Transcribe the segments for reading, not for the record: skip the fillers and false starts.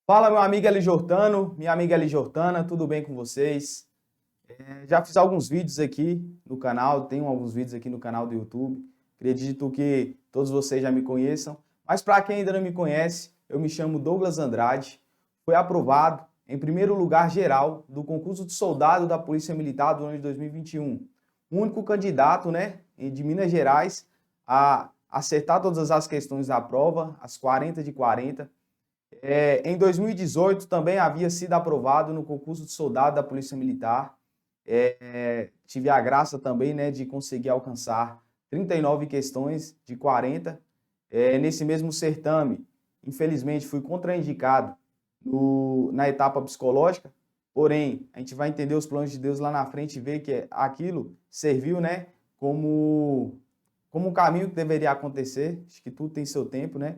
Fala, meu amigo Eli Jordano, minha amiga Eli Jordana, tudo bem com vocês? Já fiz alguns vídeos aqui no canal, tenho alguns vídeos aqui no canal do YouTube. Acredito que todos vocês já me conheçam, mas para quem ainda não me conhece, eu me chamo Douglas Andrade. Fui aprovado em primeiro lugar geral do concurso de soldado da Polícia Militar do ano de 2021. O único candidato, né, de Minas Gerais a acertar todas as questões da prova, as 40 de 40. Em 2018 também havia sido aprovado no concurso de soldado da Polícia Militar. Tive a graça também, né, de conseguir alcançar 39 questões de 40. Nesse mesmo certame, infelizmente, fui contraindicado na etapa psicológica, porém, a gente vai entender os planos de Deus lá na frente e ver que aquilo serviu, né, como um caminho que deveria acontecer. Acho que tudo tem seu tempo, né?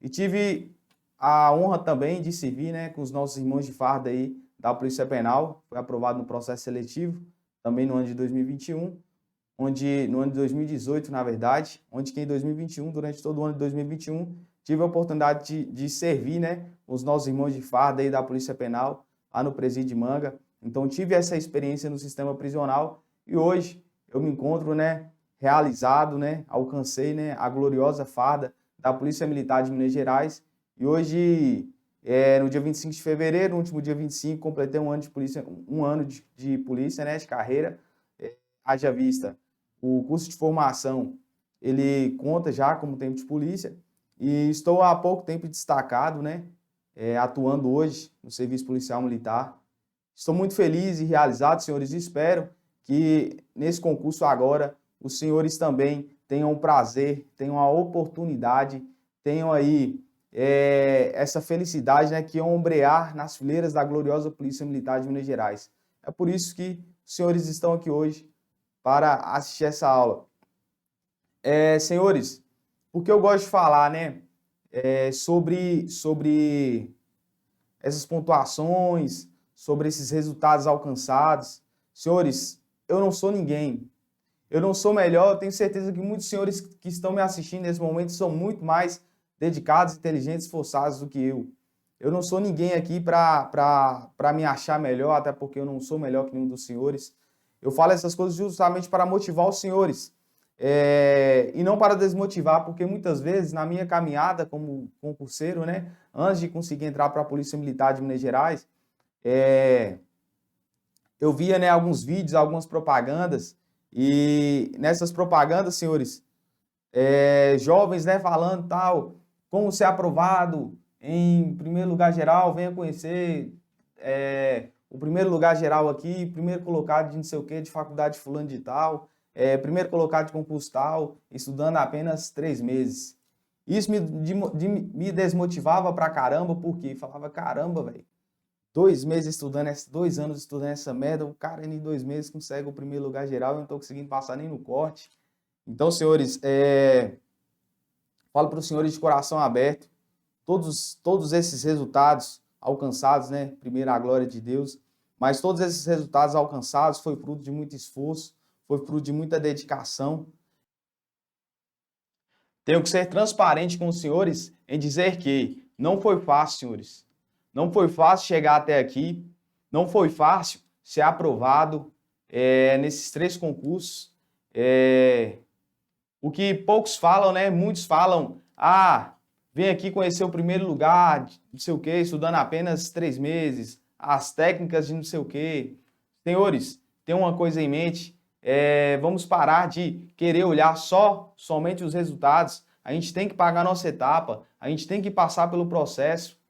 E tive a honra também de servir, né, com os nossos irmãos de farda aí da Polícia Penal. Foi aprovado no processo seletivo, também no ano de 2021, no ano de 2018, na verdade, onde que em 2021, durante todo o ano de 2021, tive a oportunidade de servir, né, os nossos irmãos de farda aí da Polícia Penal, lá no Presídio de Manga. Então, tive essa experiência no sistema prisional e hoje eu me encontro, né, realizado, né, alcancei, né, a gloriosa farda da Polícia Militar de Minas Gerais. E hoje, no dia 25 de fevereiro, no último dia 25, completei um ano de polícia, né, de carreira. Haja vista, o curso de formação, ele conta já como tempo de polícia. E estou há pouco tempo destacado, né, atuando hoje no Serviço Policial Militar. Estou muito feliz e realizado, senhores, e espero que nesse concurso agora os senhores também tenham o prazer, tenham a oportunidade, tenham aí essa felicidade, né, que é ombrear nas fileiras da gloriosa Polícia Militar de Minas Gerais. É por isso que os senhores estão aqui hoje para assistir essa aula. Senhores, porque eu gosto de falar, né, sobre essas pontuações, sobre esses resultados alcançados. Senhores, eu não sou ninguém. Eu não sou melhor, eu tenho certeza que muitos senhores que estão me assistindo nesse momento são muito mais dedicados, inteligentes, esforçados do que eu. Eu não sou ninguém aqui para me achar melhor, até porque eu não sou melhor que nenhum dos senhores. Eu falo essas coisas justamente para motivar os senhores, e não para desmotivar, porque muitas vezes na minha caminhada como concurseiro, né, antes de conseguir entrar para a Polícia Militar de Minas Gerais, eu via, né, alguns vídeos, algumas propagandas, e nessas propagandas, senhores, jovens, né, falando tal, como ser aprovado em primeiro lugar geral, venha conhecer o primeiro lugar geral aqui, primeiro colocado de não sei o que, de faculdade fulano de tal, primeiro colocado de concurso tal, estudando apenas 3 meses. Isso me desmotivava pra caramba, porque falava, caramba, velho, 2 meses estudando, 2 anos estudando essa merda, o cara em 2 meses consegue o primeiro lugar geral, eu não tô conseguindo passar nem no corte. Então, senhores, falo para os senhores de coração aberto, todos esses resultados alcançados, né, primeiro a glória de Deus, mas todos esses resultados alcançados foi fruto de muito esforço, foi fruto de muita dedicação. Tenho que ser transparente com os senhores em dizer que não foi fácil, senhores. Não foi fácil chegar até aqui, não foi fácil ser aprovado nesses 3 concursos. O que poucos falam, né? Muitos falam, vem aqui conhecer o primeiro lugar, não sei o quê, estudando apenas 3 meses, as técnicas de não sei o quê. Senhores, tem uma coisa em mente, vamos parar de querer olhar somente os resultados. A gente tem que pagar nossa etapa, a gente tem que passar pelo processo.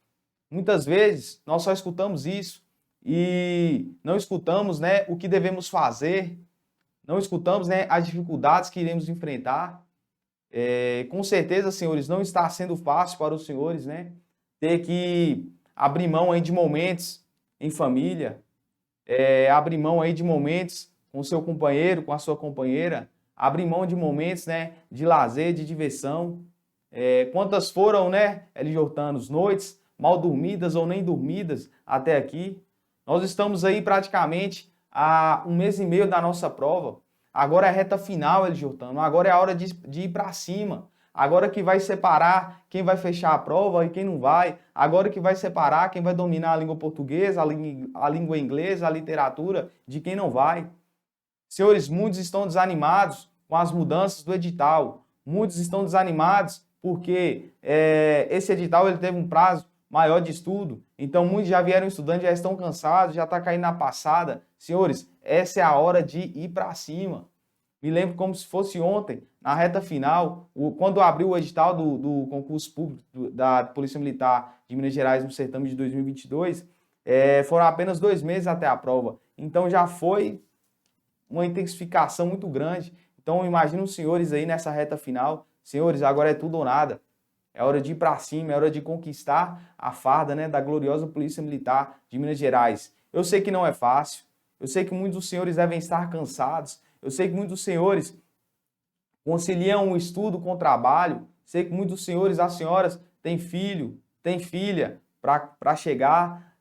Muitas vezes nós só escutamos isso e não escutamos, né, o que devemos fazer, não escutamos, né, as dificuldades que iremos enfrentar. Com certeza, senhores, não está sendo fácil para os senhores, né, ter que abrir mão aí de momentos em família, abrir mão aí de momentos com o seu companheiro, com a sua companheira, abrir mão de momentos, né, de lazer, de diversão. Quantas foram, né, Eli Jortanos, noites mal dormidas ou nem dormidas até aqui? Nós estamos aí praticamente há 1 mês e meio da nossa prova. Agora é a reta final, Eli Jortano. Agora é a hora de ir para cima. Agora que vai separar quem vai fechar a prova e quem não vai. Agora que vai separar quem vai dominar a língua portuguesa, a língua inglesa, a literatura, de quem não vai. Senhores, muitos estão desanimados com as mudanças do edital. Muitos estão desanimados porque esse edital ele teve um prazo maior de estudo. Então, muitos já vieram estudando, já estão cansados, já está caindo na passada. Senhores, essa é a hora de ir para cima. Me lembro como se fosse ontem, na reta final, quando abriu o edital do concurso público da Polícia Militar de Minas Gerais no certame de 2022, foram apenas 2 meses até a prova. Então, já foi uma intensificação muito grande. Então, imagina os senhores aí nessa reta final. Senhores, agora é tudo ou nada. É hora de ir para cima, é hora de conquistar a farda, né, da gloriosa Polícia Militar de Minas Gerais. Eu sei que não é fácil. Eu sei que muitos dos senhores devem estar cansados. Eu sei que muitos dos senhores conciliam o estudo com o trabalho. Sei que muitos dos senhores, as senhoras, têm filho, têm filha para chegar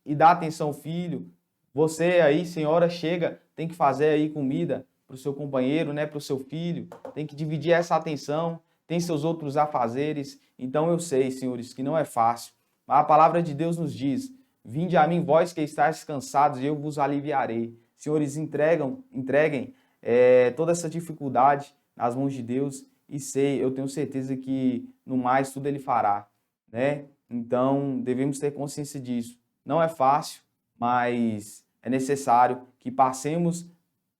e dar atenção ao filho. Você aí, senhora, chega, tem que fazer aí comida para o seu companheiro, né, para o seu filho. Tem que dividir essa atenção. Tem seus outros afazeres. Então eu sei, senhores, que não é fácil. Mas a palavra de Deus nos diz: vinde a mim, vós que estáis cansados, e eu vos aliviarei. Senhores, entreguem toda essa dificuldade nas mãos de Deus e eu tenho certeza que no mais tudo Ele fará, né? Então devemos ter consciência disso. Não é fácil, mas é necessário que passemos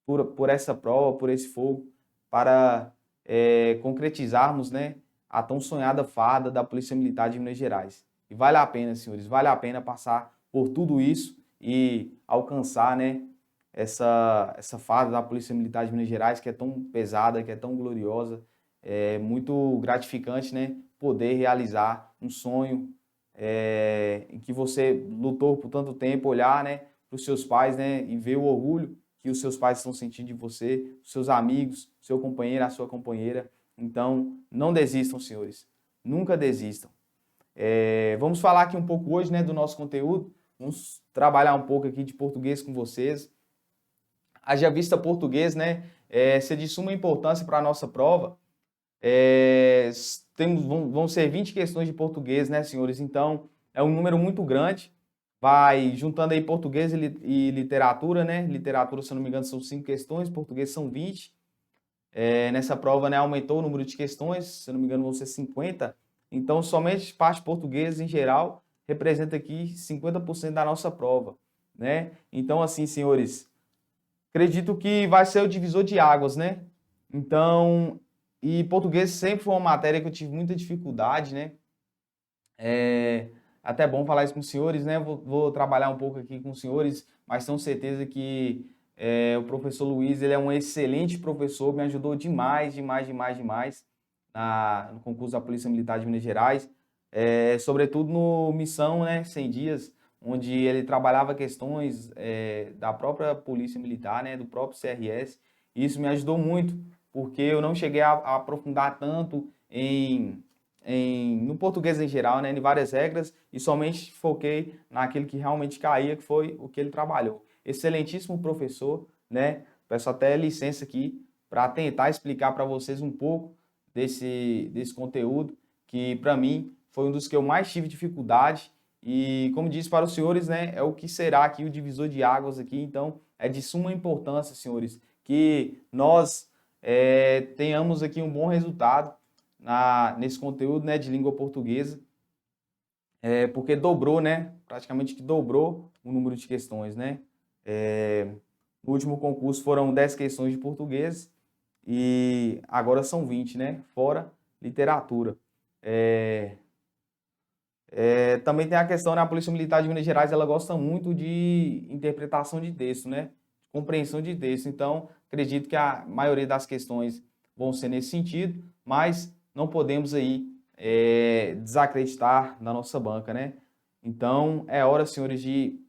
por essa prova, por esse fogo, para concretizarmos, né, a tão sonhada farda da Polícia Militar de Minas Gerais. E vale a pena, senhores, vale a pena passar por tudo isso e alcançar, né, essa farda da Polícia Militar de Minas Gerais, que é tão pesada, que é tão gloriosa. É muito gratificante, né, poder realizar um sonho em que você lutou por tanto tempo, olhar, né, para os seus pais, né, e ver o orgulho que os seus pais estão sentindo de você, os seus amigos, seu companheiro, a sua companheira. Então, não desistam, senhores. Nunca desistam. Vamos falar aqui um pouco hoje, né, do nosso conteúdo. Vamos trabalhar um pouco aqui de português com vocês. Haja vista português, né, ser de suma importância para a nossa prova. Vão ser 20 questões de português, né, senhores? Então, é um número muito grande. Vai juntando aí português e literatura, né? Literatura, se eu não me engano, são 5 questões, português são 20. Nessa prova, né, aumentou o número de questões, se eu não me engano, vão ser 50. Então, somente parte português, em geral, representa aqui 50% da nossa prova, né? Então, assim, senhores, acredito que vai ser o divisor de águas, né? Então, e português sempre foi uma matéria que eu tive muita dificuldade, né? Até bom falar isso com os senhores, né? Vou trabalhar um pouco aqui com os senhores, mas tenho certeza que o professor Luiz, ele é um excelente professor, me ajudou demais no concurso da Polícia Militar de Minas Gerais, sobretudo no Missão, né, 100 dias, onde ele trabalhava questões da própria Polícia Militar, né, do próprio CRS, e isso me ajudou muito, porque eu não cheguei a aprofundar tanto no português em geral, né, em várias regras, e somente foquei naquilo que realmente caía, que foi o que ele trabalhou. Excelentíssimo professor, né? Peço até licença aqui para tentar explicar para vocês um pouco desse conteúdo, que para mim foi um dos que eu mais tive dificuldade, e como disse para os senhores, né, é o que será aqui o divisor de águas aqui. Então é de suma importância, senhores, que nós tenhamos aqui um bom resultado nesse conteúdo, né, de língua portuguesa, porque dobrou, né, praticamente que dobrou o número de questões, né. No último concurso foram 10 questões de português e agora são 20, né, fora literatura. Também tem a questão, né, a Polícia Militar de Minas Gerais, ela gosta muito de interpretação de texto, né, compreensão de texto. Então, acredito que a maioria das questões vão ser nesse sentido, mas não podemos aí desacreditar da nossa banca, né? Então, é hora, senhores, de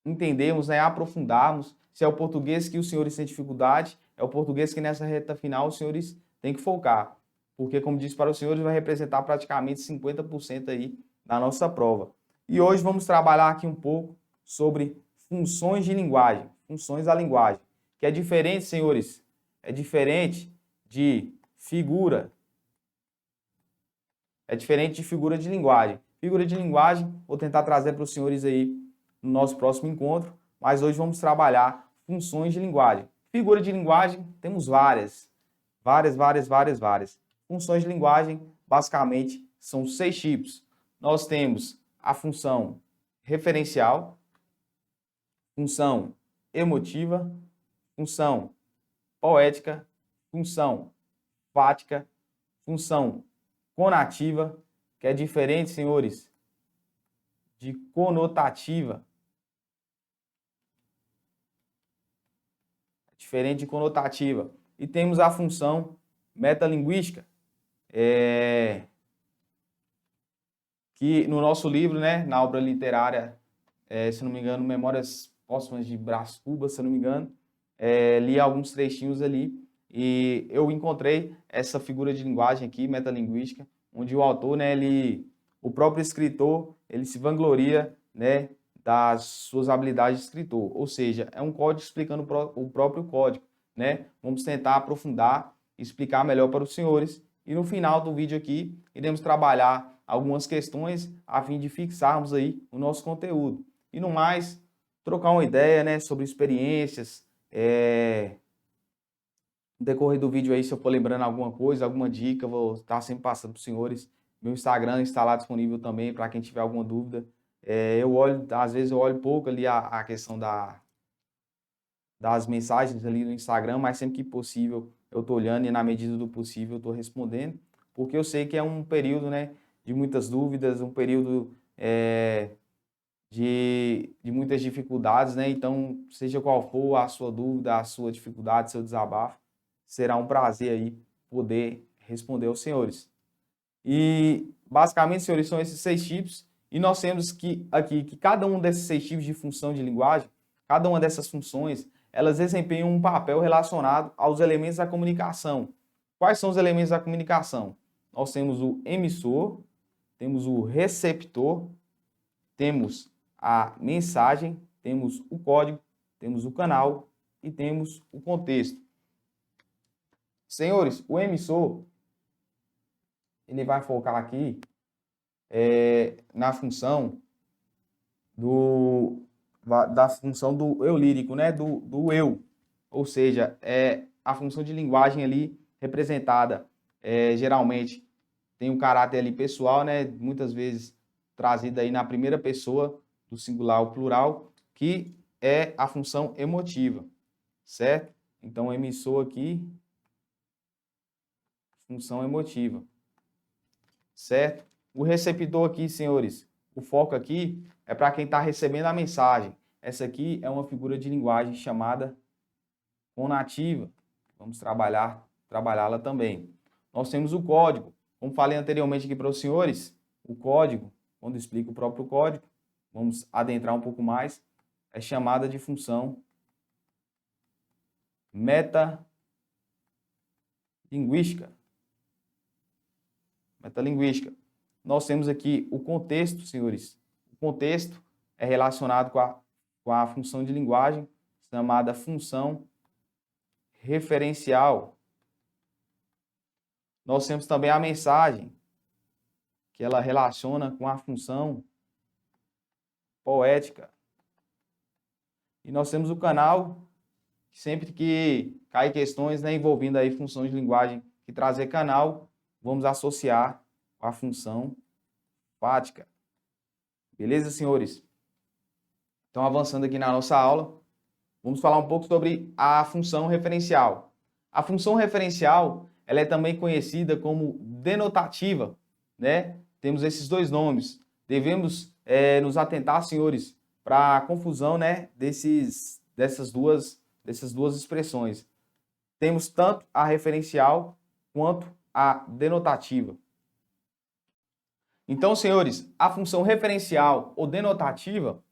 entendermos, né, aprofundarmos se é o português que os senhores têm dificuldade, é o português que nessa reta final os senhores têm que focar, porque, como disse para os senhores, vai representar praticamente 50% aí da nossa prova. E hoje vamos trabalhar aqui um pouco sobre funções de linguagem, funções da linguagem, que é diferente, senhores, é diferente de figura, É diferente de figura de linguagem. Figura de linguagem, vou tentar trazer para os senhores aí no nosso próximo encontro, mas hoje vamos trabalhar funções de linguagem. Figura de linguagem, temos várias. Várias. Funções de linguagem, basicamente, são 6 tipos. Nós temos a função referencial, função emotiva, função poética, função fática, função conativa, que é diferente, senhores, de conotativa. Diferente de conotativa. E temos a função metalinguística, que no nosso livro, né, na obra literária, se não me engano, Memórias Póstumas de Brás Cubas, se não me engano, li alguns trechinhos ali e eu encontrei essa figura de linguagem aqui, metalinguística, onde o autor, né, o próprio escritor, ele se vangloria, né, das suas habilidades de escritor, ou seja, é um código explicando o próprio código, né? Vamos tentar aprofundar e explicar melhor para os senhores e no final do vídeo aqui iremos trabalhar algumas questões a fim de fixarmos aí o nosso conteúdo. E no mais, trocar uma ideia, né, sobre experiências, no decorrer do vídeo aí, se eu for lembrando alguma coisa, alguma dica, vou estar sempre passando para os senhores. Meu Instagram está lá disponível também para quem tiver alguma dúvida. Às vezes eu olho pouco ali a questão das mensagens ali no Instagram, mas sempre que possível eu estou olhando e na medida do possível eu estou respondendo, porque eu sei que é um período, né, de muitas dúvidas, um período de muitas dificuldades, né? Então, seja qual for a sua dúvida, a sua dificuldade, seu desabafo, será um prazer aí poder responder aos senhores. E basicamente, senhores, são esses 6 tipos. E nós temos que cada um desses 6 tipos de função de linguagem, cada uma dessas funções, elas desempenham um papel relacionado aos elementos da comunicação. Quais são os elementos da comunicação? Nós temos o emissor, temos o receptor, temos a mensagem, temos o código, temos o canal e temos o contexto. Senhores, o emissor, ele vai focar aqui na função da função do eu lírico, né? Do eu. Ou seja, a função de linguagem ali representada geralmente tem um caráter ali pessoal, né? Muitas vezes trazida aí na primeira pessoa do singular ao plural, que é a função emotiva, certo? Então, o emissor aqui, função emotiva, certo? O receptor aqui, senhores, o foco aqui é para quem está recebendo a mensagem. Essa aqui é uma figura de linguagem chamada conativa. Vamos trabalhá-la também. Nós temos o código. Como falei anteriormente aqui para os senhores, o código, quando explico o próprio código, vamos adentrar um pouco mais, é chamada de função metalinguística. Nós temos aqui o contexto, senhores. O contexto é relacionado com a função de linguagem, chamada função referencial. Nós temos também a mensagem, que ela relaciona com a função poética. E nós temos o canal, sempre que cai questões, né, envolvendo aí funções de linguagem que trazer canal, vamos associar com a função fática. Beleza, senhores? Então, avançando aqui na nossa aula, vamos falar um pouco sobre a função referencial. A função referencial, ela é também conhecida como denotativa, né? Temos esses dois nomes. Devemos nos atentar, senhores, para a confusão, né, dessas duas expressões. Temos tanto a referencial quanto a denotativa. Então, senhores, a função referencial ou denotativa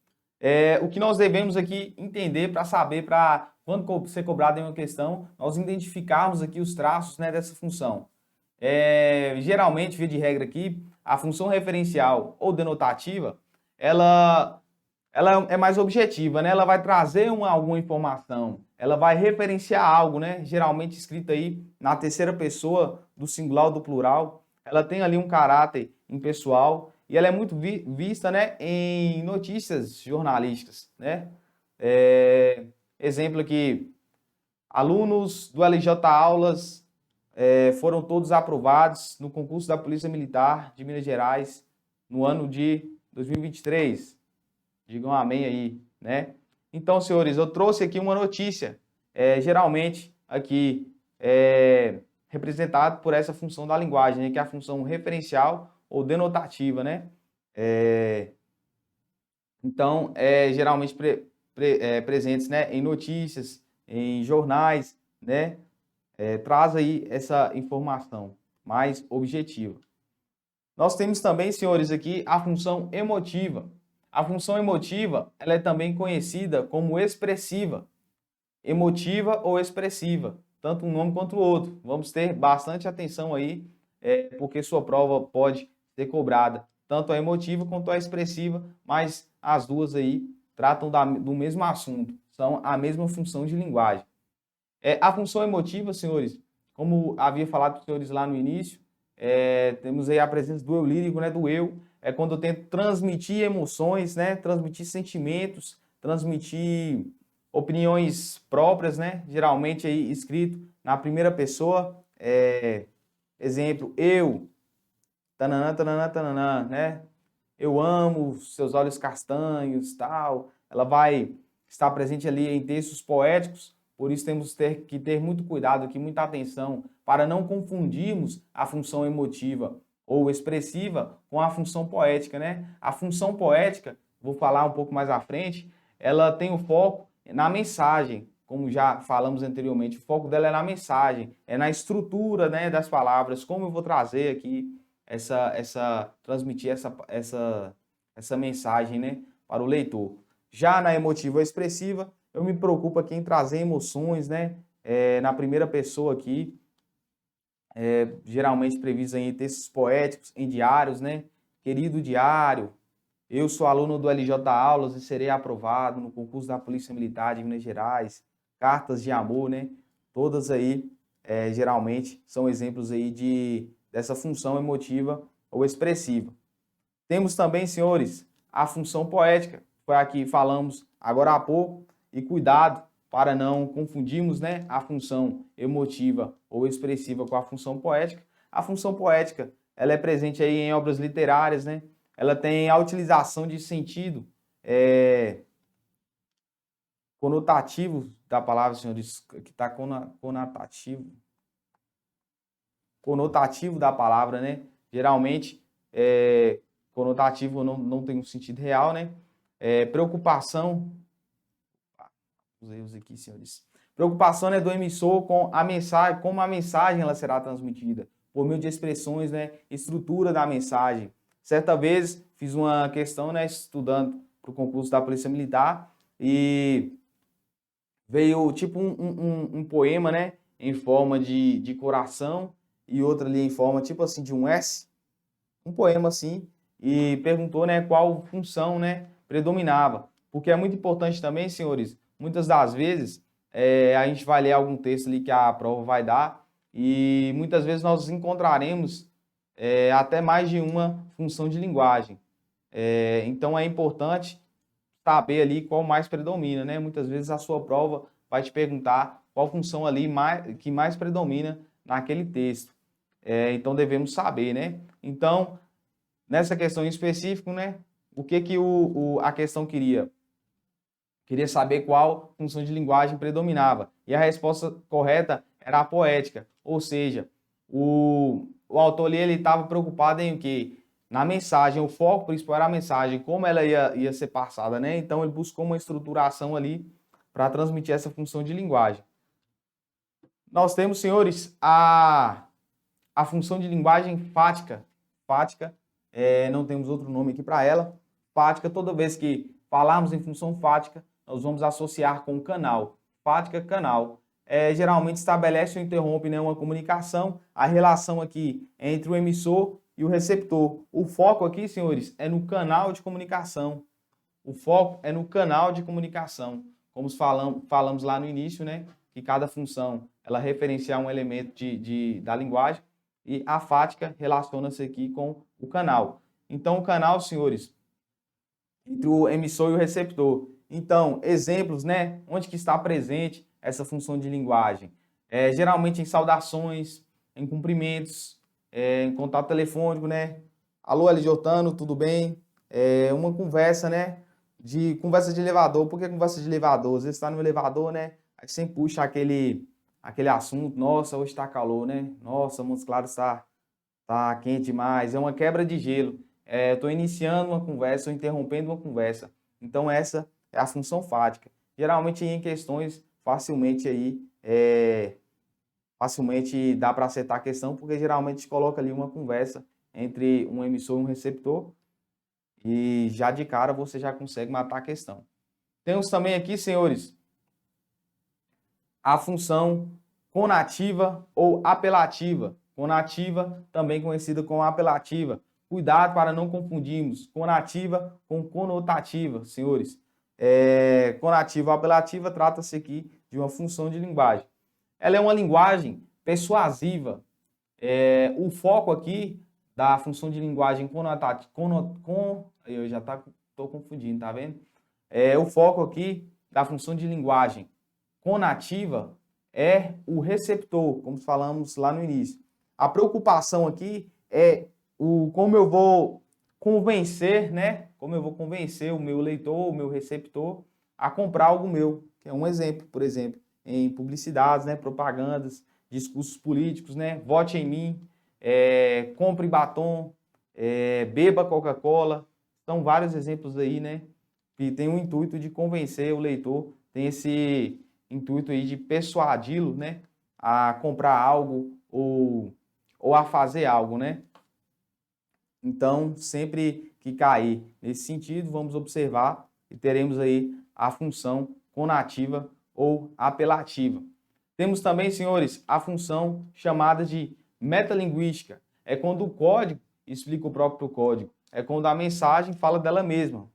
é o que nós devemos aqui entender para saber, para quando ser cobrado em uma questão, nós identificarmos aqui os traços, né, dessa função. Geralmente, via de regra aqui, a função referencial ou denotativa, ela é mais objetiva, né? Ela vai trazer alguma informação, ela vai referenciar algo, né? Geralmente escrito aí na terceira pessoa do singular ou do plural, ela tem ali um caráter impessoal e ela é muito vista, né, em notícias jornalísticas, né? Exemplo aqui, alunos do LJ Aulas foram todos aprovados no concurso da Polícia Militar de Minas Gerais no ano de 2023. Digam amém aí, né? Então, senhores, eu trouxe aqui uma notícia, geralmente aqui representado por essa função da linguagem, né, que é a função referencial ou denotativa, né? Então, geralmente presentes, né, em notícias, em jornais, né? Traz aí essa informação mais objetiva. Nós temos também, senhores, aqui a função emotiva. A função emotiva, ela é também conhecida como expressiva, emotiva ou expressiva, tanto um nome quanto o outro. Vamos ter bastante atenção aí, porque sua prova pode ser cobrada, tanto a emotiva quanto a expressiva, mas as duas aí tratam do mesmo assunto, são a mesma função de linguagem. A função emotiva, senhores, como havia falado para os senhores lá no início, temos aí a presença do eu lírico, né, do eu, é quando eu tento transmitir emoções, né, transmitir sentimentos, transmitir opiniões próprias, né, geralmente aí escrito na primeira pessoa, exemplo, eu, tananã, tananã, tananã, né, eu amo seus olhos castanhos, tal, ela vai estar presente ali em textos poéticos, por isso temos que ter muito cuidado aqui, muita atenção, para não confundirmos a função emotiva ou expressiva com a função poética, né? A função poética, vou falar um pouco mais à frente, ela tem o foco na mensagem, como já falamos anteriormente, o foco dela é na mensagem, é na estrutura, né, das palavras, como eu vou trazer aqui transmitir essa mensagem, né, para o leitor. Já na emotiva ou expressiva, eu me preocupo aqui em trazer emoções, né, na primeira pessoa aqui, geralmente previsto em textos poéticos, em diários, né, querido diário, eu sou aluno do LJ Aulas e serei aprovado no concurso da Polícia Militar de Minas Gerais, cartas de amor, né, todas aí, geralmente, são exemplos aí dessa função emotiva ou expressiva. Temos também, senhores, a função poética, foi a que falamos agora há pouco, e cuidado para não confundirmos, né, a função emotiva ou expressiva com a função poética. A função poética, ela é presente aí em obras literárias, né? Ela tem a utilização de sentido conotativo da palavra, senhores, que está conotativo da palavra, né? Geralmente, conotativo não tem um sentido real, né? Preocupação, os erros aqui, senhores. Preocupação, né, do emissor com a mensagem, como a mensagem ela será transmitida, por meio de expressões, né, estrutura da mensagem. Certa vez fiz uma questão, né, estudando para o concurso da Polícia Militar e veio tipo um poema, né, em forma de coração e outra ali em forma tipo assim de um S, um poema assim, e perguntou, né, qual função, né, predominava. Porque é muito importante também, senhores, muitas das vezes a gente vai ler algum texto ali que a prova vai dar e muitas vezes nós encontraremos até mais de uma função de linguagem. Então é importante saber ali qual mais predomina, né? Muitas vezes a sua prova vai te perguntar qual função ali que mais predomina naquele texto. Então devemos saber, né? Então, nessa questão em específico, né? O que a questão queria? Queria saber qual função de linguagem predominava. E a resposta correta era a poética. Ou seja, o autor ali estava preocupado em o quê? Na mensagem, o foco principal era a mensagem, como ela ia ser passada, né? Então ele buscou uma estruturação ali para transmitir essa função de linguagem. Nós temos, senhores, a função de linguagem fática. Fática, não temos outro nome aqui para ela. Fática, toda vez que falarmos em função fática, nós vamos associar com canal. Fática, canal. Geralmente estabelece ou interrompe, né, uma comunicação, a relação aqui entre o emissor e o receptor. O foco aqui, senhores, é no canal de comunicação. O foco é no canal de comunicação. Como falamos lá no início, né, que cada função ela referencia um elemento da linguagem. e a fática relaciona-se aqui com o canal. Então, o canal, senhores, entre o emissor e o receptor. Então, exemplos, né? Onde que está presente essa função de linguagem? Geralmente em saudações, em cumprimentos, em contato telefônico, né? Alô, L. Jotano, tudo bem? Uma conversa, né? Conversa de elevador. Por que conversa de elevador? Às vezes está no elevador, né? Aí sempre puxa aquele assunto. Nossa, hoje está calor, né? Nossa, Montes Claros tá quente demais. É uma quebra de gelo. Estou iniciando uma conversa ou interrompendo uma conversa. Então, essa é a função fática. Geralmente, em questões, facilmente dá para acertar a questão, porque geralmente coloca ali uma conversa entre um emissor e um receptor, e já de cara você já consegue matar a questão. Temos também aqui, senhores, a função conativa ou apelativa. Conativa, também conhecida como apelativa. Cuidado para não confundirmos conativa com conotativa, senhores. Conativa ou apelativa trata-se aqui de uma função de linguagem. Ela é uma linguagem persuasiva. O foco aqui da função de linguagem conotativa, eu já estou confundindo, tá vendo? O foco aqui da função de linguagem conativa é o receptor, como falamos lá no início. A preocupação aqui é como eu vou convencer, né? Como eu vou convencer o meu leitor, o meu receptor a comprar algo meu, que é um exemplo, por exemplo, em publicidades, né? Propagandas, discursos políticos, né? Vote em mim, compre batom, beba Coca-Cola. São vários exemplos aí, né? Que tem o intuito de convencer o leitor, tem esse intuito aí de persuadi-lo, né, a comprar algo ou a fazer algo, né? Então, sempre que cair nesse sentido, vamos observar e teremos aí a função conativa ou apelativa. Temos também, senhores, a função chamada de metalinguística. É quando o código explica o próprio código. É quando a mensagem fala dela mesma.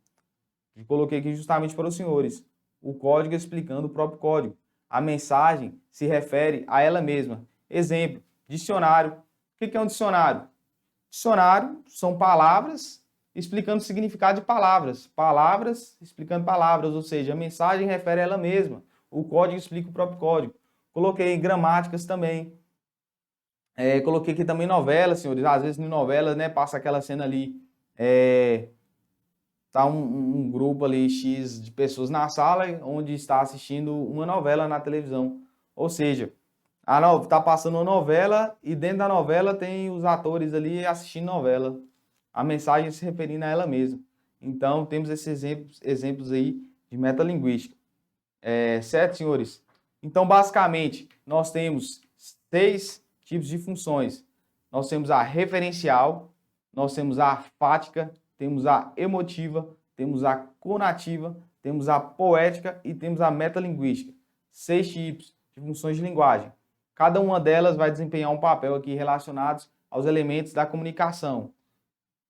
Eu coloquei aqui justamente para os senhores. O código explicando o próprio código. A mensagem se refere a ela mesma. Exemplo, dicionário. O que é um dicionário? Dicionário são palavras explicando o significado de palavras. Palavras explicando palavras, ou seja, a mensagem refere a ela mesma. O código explica o próprio código. Coloquei gramáticas também. Coloquei aqui também novelas, senhores. Às vezes em novelas, né, passa aquela cena ali. Tá um grupo ali X de pessoas na sala onde está assistindo uma novela na televisão. Ou seja, tá passando uma novela e dentro da novela tem os atores ali assistindo novela. A mensagem se referindo a ela mesma. Então, temos esses exemplos aí de metalinguística. Certo, senhores? Então, basicamente, nós temos 6 tipos de funções. Nós temos a referencial, nós temos a fática, temos a emotiva, temos a conativa, temos a poética e temos a metalinguística. 6 tipos de funções de linguagem. Cada uma delas vai desempenhar um papel aqui relacionados aos elementos da comunicação.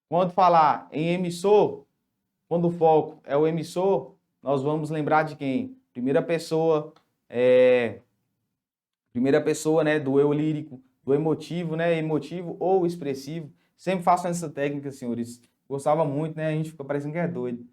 Quando falar em emissor, quando o foco é o emissor, nós vamos lembrar de quem? Primeira pessoa, né, do eu lírico, do emotivo, né, emotivo ou expressivo. Sempre façam essa técnica, senhores. Gostava muito, né? A gente fica parecendo que é doido.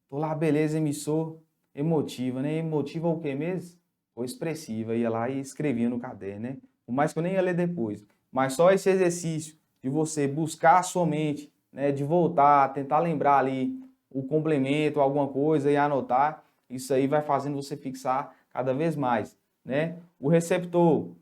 Tô lá, beleza, emissor, emotiva, né? Emotiva o quê mesmo? Ou expressiva. Ia lá e escrevia no caderno, né? Por mais que eu nem ia ler depois. Mas só esse exercício de você buscar a sua mente, né? De voltar, tentar lembrar ali o complemento, alguma coisa e anotar. Isso aí vai fazendo você fixar cada vez mais, né? O receptor,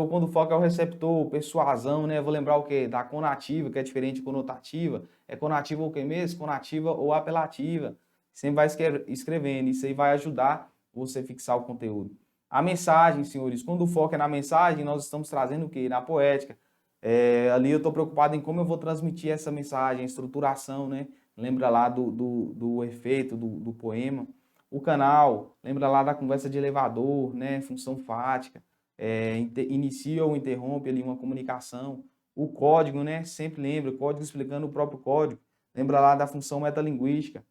quando foca é o receptor, persuasão, né? Vou lembrar o quê? Da conativa, que é diferente de conotativa. É conativa ou o quê mesmo? Conativa ou apelativa. Sempre vai escrevendo, isso aí vai ajudar você fixar o conteúdo. A mensagem, senhores, quando o foco é na mensagem, nós estamos trazendo o quê? Na poética. Ali eu estou preocupado em como eu vou transmitir essa mensagem, a estruturação, né? Lembra lá do efeito do poema. O canal, lembra lá da conversa de elevador, né? Função fática. Inicia ou interrompe ali uma comunicação. O código, né? Sempre lembra, o código explicando o próprio código. Lembra lá da função metalinguística.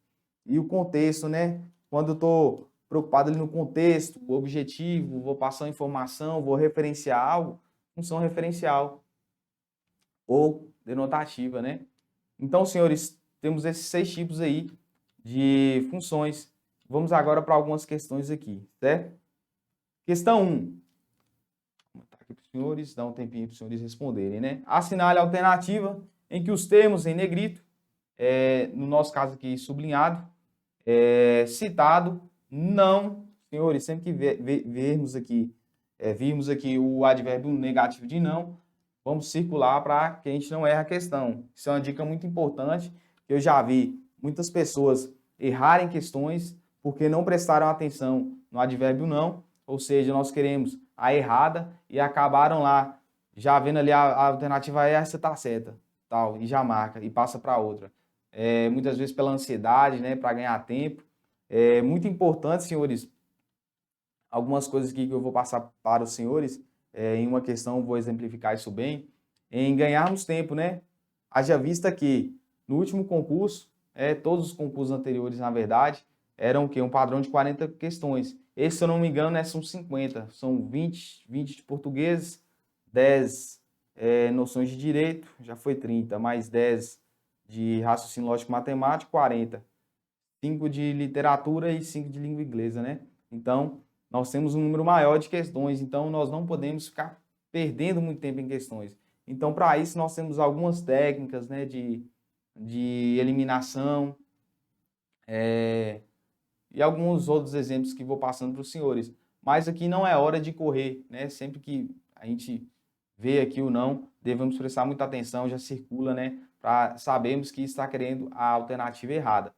E o contexto, né? Quando eu estou preocupado ali no contexto, o objetivo, vou passar uma informação, vou referenciar algo, função referencial ou denotativa, né? Então, senhores, temos esses 6 tipos aí de funções. Vamos agora para algumas questões aqui, certo? Questão 1. Vou botar aqui para os senhores, dar um tempinho para os senhores responderem, né? Assinale a alternativa em que os termos em negrito, no nosso caso aqui sublinhado, citado, não, senhores, sempre que virmos aqui o advérbio negativo de não, vamos circular para que a gente não erre a questão. Isso é uma dica muito importante, que eu já vi muitas pessoas errarem questões porque não prestaram atenção no advérbio não, ou seja, nós queremos a errada e acabaram lá, já vendo ali a alternativa é essa tá certa, tal, e já marca, e passa para outra. Muitas vezes pela ansiedade, né, para ganhar tempo. É muito importante, senhores, algumas coisas aqui que eu vou passar para os senhores, em uma questão, vou exemplificar isso bem, em ganharmos tempo, né? Haja vista que no último concurso, todos os concursos anteriores, na verdade, eram o quê? Um padrão de 40 questões. Esse, se eu não me engano, são 50. São 20 de português, 10 noções de direito, já foi 30, mais 10 de raciocínio lógico matemático, 40. 5 de literatura e 5 de língua inglesa, né? Então, nós temos um número maior de questões, então nós não podemos ficar perdendo muito tempo em questões. Então, para isso, nós temos algumas técnicas, né, de eliminação, e alguns outros exemplos que vou passando para os senhores. Mas aqui não é hora de correr, né? Sempre que a gente vê aqui o não, devemos prestar muita atenção, já circula, né? Para sabermos que está querendo a alternativa errada.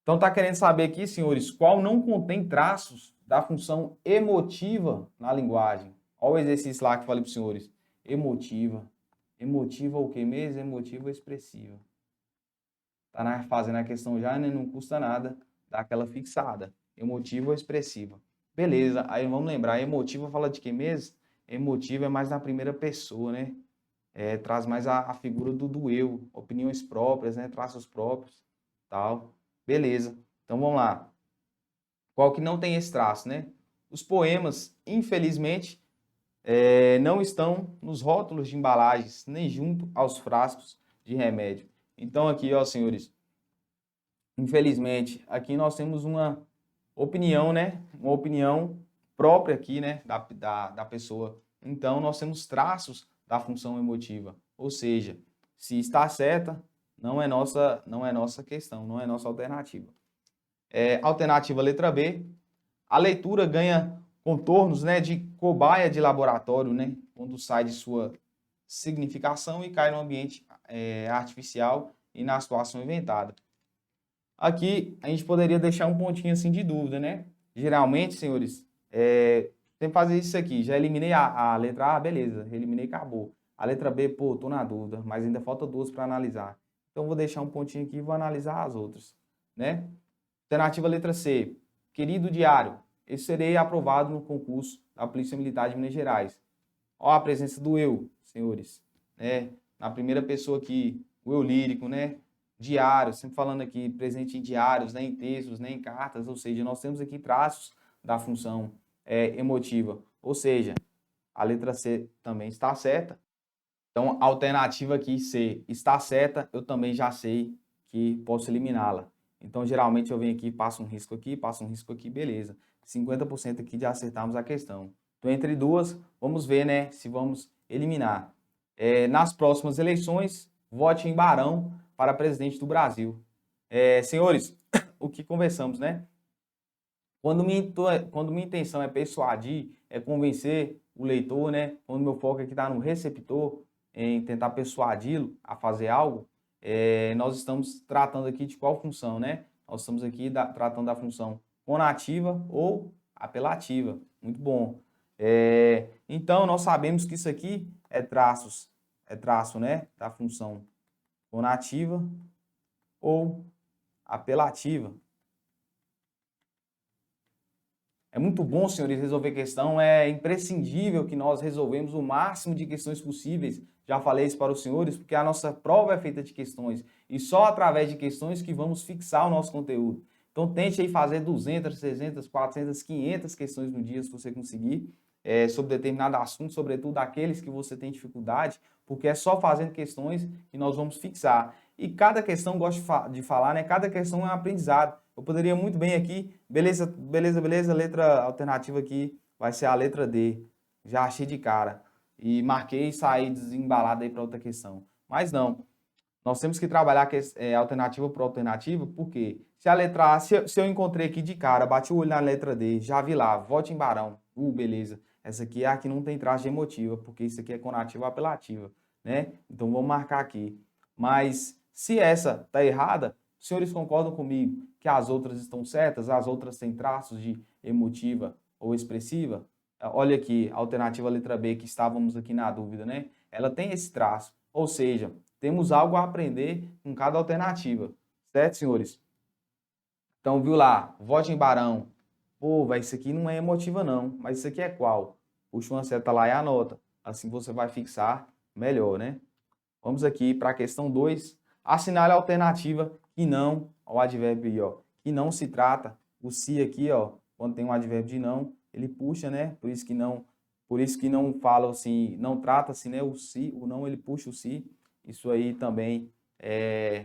Então, está querendo saber aqui, senhores, qual não contém traços da função emotiva na linguagem. Olha o exercício lá que eu falei para os senhores. Emotiva. Emotiva o que mesmo? Emotiva ou expressiva. Está fazendo a questão já, né? Não custa nada dar aquela fixada. Emotiva ou expressiva. Beleza, aí vamos lembrar. Emotiva fala de que mesmo? Emotiva é mais na primeira pessoa, né? Traz mais a figura do eu, opiniões próprias, né? Traços próprios, tal. Beleza, então vamos lá. Qual que não tem esse traço, né? Os poemas, infelizmente, não estão nos rótulos de embalagens, nem junto aos frascos de remédio. Então aqui, ó, senhores, infelizmente, aqui nós temos uma opinião, né? Uma opinião própria aqui, né? Da pessoa. Então, nós temos traços da função emotiva. Ou seja, se está certa, não é nossa questão, não é nossa alternativa. Alternativa letra B, a leitura ganha contornos, né, de cobaia de laboratório, né, quando sai de sua significação e cai no ambiente artificial e na situação inventada. Aqui a gente poderia deixar um pontinho assim de dúvida, né? Geralmente, senhores, tem que fazer isso aqui. Já eliminei a letra A, beleza, eliminei, acabou. A letra B, pô, tô na dúvida, mas ainda falta 2 para analisar. Então, vou deixar um pontinho aqui e vou analisar as outras, né? Alternativa letra C. Querido diário, eu serei aprovado no concurso da Polícia Militar de Minas Gerais. Ó a presença do eu, senhores, né? Na primeira pessoa aqui, o eu lírico, né? Diário, sempre falando aqui, presente em diários, né? Em textos, né? Em cartas, ou seja, nós temos aqui traços da função emotiva. Ou seja, a letra C também está certa. Então, a alternativa aqui, C, está certa, eu também já sei que posso eliminá-la. Então, geralmente eu venho aqui, passo um risco aqui, beleza. 50% aqui de acertarmos a questão. Então, entre duas, vamos ver, né, se vamos eliminar. Nas próximas eleições, vote em Barão para presidente do Brasil. Senhores, o que conversamos, né? Quando minha intenção é persuadir, é convencer o leitor, né? Quando meu foco aqui está no receptor, em tentar persuadi-lo a fazer algo, nós estamos tratando aqui de qual função, né? Nós estamos aqui tratando da função conativa ou apelativa. Muito bom. Então, nós sabemos que isso aqui é traço, né? Da função conativa ou apelativa. É muito bom, senhores, resolver questão. É imprescindível que nós resolvemos o máximo de questões possíveis. Já falei isso para os senhores, porque a nossa prova é feita de questões. E só através de questões que vamos fixar o nosso conteúdo. Então, tente aí fazer 200, 300, 400, 500 questões no dia, se você conseguir. sobre determinado assunto, sobretudo aqueles que você tem dificuldade, porque é só fazendo questões que nós vamos fixar. E cada questão, gosto de falar, né? Cada questão é um aprendizado. Eu poderia muito bem aqui, beleza, beleza, beleza, letra alternativa aqui vai ser a letra D. Já achei de cara. E marquei e saí desembalado aí para outra questão. Mas não. Nós temos que trabalhar alternativa por alternativa, porque se a letra A, se eu encontrei aqui de cara, bati o olho na letra D, já vi lá, vote em Barão. Beleza. Essa aqui é a que não tem traço de emotiva, porque isso aqui é conativa apelativa, né? Então vamos marcar aqui. Mas se essa tá errada, os senhores concordam comigo que as outras estão certas, as outras têm traços de emotiva ou expressiva? Olha aqui, a alternativa letra B, que estávamos aqui na dúvida, né? Ela tem esse traço, ou seja, temos algo a aprender com cada alternativa, certo, senhores? Então, viu lá, vote em Barão. Pô, vai, isso aqui não é emotiva não, mas isso aqui é qual? Puxa uma seta lá e anota. Assim você vai fixar melhor, né? Vamos aqui para a questão 2. Assinale a alternativa que não, ó, o advérbio aí, ó, que não se trata. O se aqui, ó, quando tem um advérbio de não, ele puxa, né? Por isso que não fala assim, não trata-se, né? O se, o não, ele puxa o se. Isso aí também é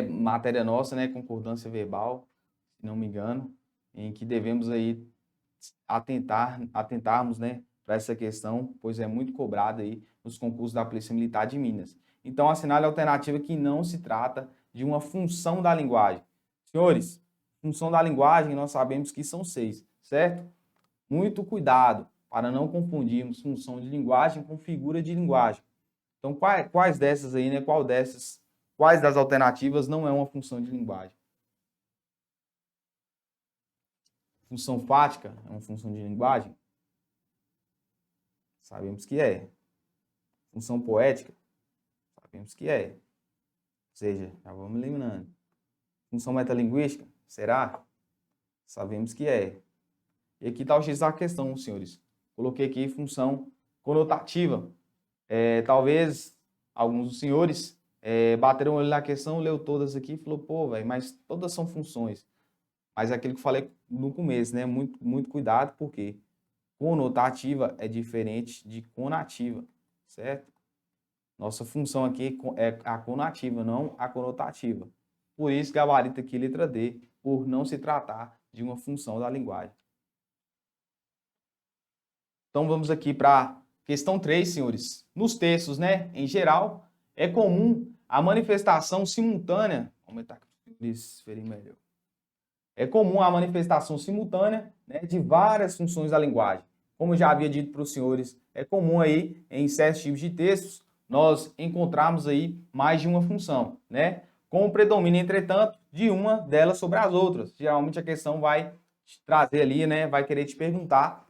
matéria nossa, né? Concordância verbal, se não me engano, em que devemos aí atentarmos, né, para essa questão, pois é muito cobrada aí nos concursos da Polícia Militar de Minas. Então, assinale a alternativa que não se trata de uma função da linguagem. Senhores, função da linguagem nós sabemos que são 6, certo? Muito cuidado para não confundirmos função de linguagem com figura de linguagem. Então, quais dessas aí, né? Quais das alternativas não é uma função de linguagem? Função fática é uma função de linguagem? Sabemos que é. Função poética? Sabemos que é. Ou seja, já vamos eliminando. Função metalinguística? Será? Sabemos que é. E aqui está o X da questão, senhores. Coloquei aqui função conotativa. Talvez alguns dos senhores bateram o olho na questão, leu todas aqui e falou, pô, velho, mas todas são funções. Mas é aquilo que eu falei no começo, né? Muito, muito cuidado, porque conotativa é diferente de conativa, certo? Nossa função aqui é a conativa, não a conotativa. Por isso, gabarito aqui, letra D, por não se tratar de uma função da linguagem. Então, vamos aqui para a questão 3, senhores. Nos textos, né, em geral, é comum a manifestação simultânea. Vou aumentar aqui para vocês verem melhor. É comum a manifestação simultânea, né, de várias funções da linguagem. Como já havia dito para os senhores, é comum aí em certos tipos de textos nós encontrarmos aí mais de uma função, né? Com o predomínio, entretanto, de uma delas sobre as outras. Geralmente a questão vai te trazer ali, né? Vai querer te perguntar,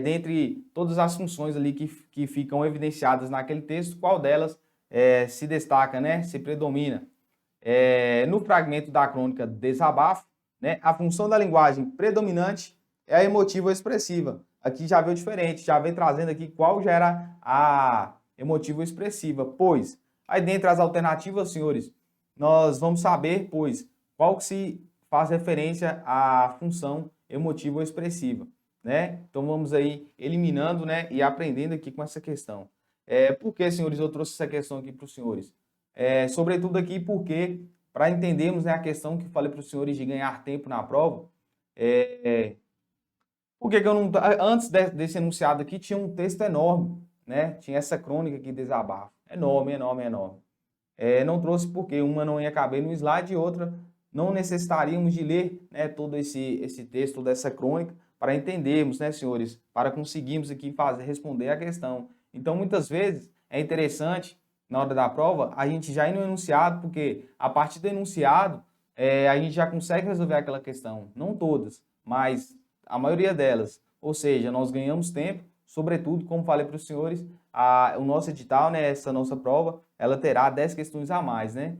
dentre todas as funções ali que ficam evidenciadas naquele texto, qual delas se destaca, né? Se predomina. No fragmento da crônica Desabafo, né, a função da linguagem predominante é a emotiva ou expressiva. Aqui já veio diferente, já vem trazendo aqui qual já era a emotiva ou expressiva, pois aí dentre as alternativas, senhores, nós vamos saber, pois, qual que se faz referência à função emotiva ou expressiva, né? Então vamos aí eliminando, né, e aprendendo aqui com essa questão. Por que, senhores, eu trouxe essa questão aqui para os senhores? Sobretudo aqui porque, para entendermos, né, a questão que falei para os senhores de ganhar tempo na prova, por que eu não... Antes desse enunciado aqui, tinha um texto enorme, né? Tinha essa crônica aqui, desabafo. Enorme, enorme, enorme. Não trouxe porque uma não ia caber no slide e outra não necessitaríamos de ler, né, todo esse texto, toda essa crônica, para entendermos, né, senhores, para conseguirmos aqui responder a questão. Então, muitas vezes, é interessante, na hora da prova, a gente já ir no enunciado, porque a partir do enunciado, a gente já consegue resolver aquela questão. Não todas, mas a maioria delas. Ou seja, nós ganhamos tempo, sobretudo, como falei para os senhores, o nosso edital, né, essa nossa prova, ela terá 10 questões a mais, né?